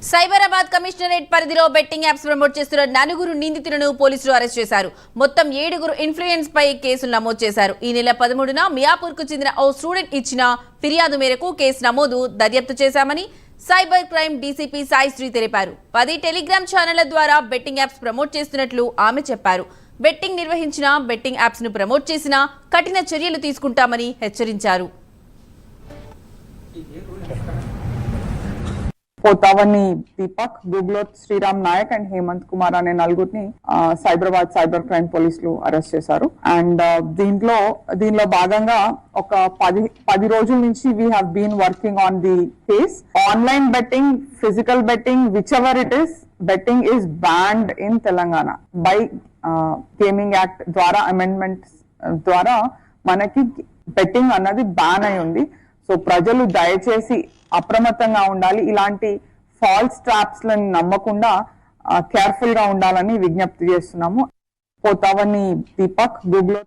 Cyberabad commissionerate పరిధిలో betting apps promote చేస్తున్న 4 నిందితులను పోలీసులు అరెస్ట్ చేశారు. మొత్తం 7 ఇన్ఫ్లుయెన్స్ పై కేసులు నమోదు చేశారు. ఈ నెల 13న మియాపూర్ కు చెందిన ఓ స్టూడెంట్ ఇచ్చిన ఫిర్యాదు మేరకు కేసు నమోదు దర్యాప్తు చేశామని సైబర్ క్రైమ్ డీసీపీ సాయిశ్రీ తెలిపారు. 10 టెలిగ్రామ్ ఛానళ్ల ద్వారా బెట్టింగ్ యాప్స్ ప్రమోట్ చేస్తున్నట్లు ఆమె చెప్పారు. బెట్టింగ్ నిర్వహించిన బెట్టింగ్ యాప్స్ ను ప్రమోట్ చేసినా కఠిన చర్యలు తీసుకుంటామని హెచ్చరించారు. పోతావని దీపక్, గుగ్లోత్ శ్రీరామ్ నాయక్ అండ్ హేమంత్ కుమార్ అనే నలుగురిని సైబరాబాద్ సైబర్ క్రైమ్ పోలీసులు అరెస్ట్ చేశారు. అండ్ దీనిలో భాగంగా ఒక 10 రోజుల నుంచి we have been working on the case. Online betting, physical betting, whichever it is, betting is banned in Telangana by gaming act ద్వారా, అమెండ్మెంట్ ద్వారా మనకి బెట్టింగ్ అన్నది బ్యాన్ అయి ఉంది. సో ప్రజలు దయచేసి అప్రమత్తంగా ఉండాలి. ఇలాంటి ఫాల్స్ ట్రాప్స్ లను నమ్మకుండా కేర్ఫుల్ గా ఉండాలని విజ్ఞప్తి చేస్తున్నాము. పోతావని దీపక్, గుగ్లో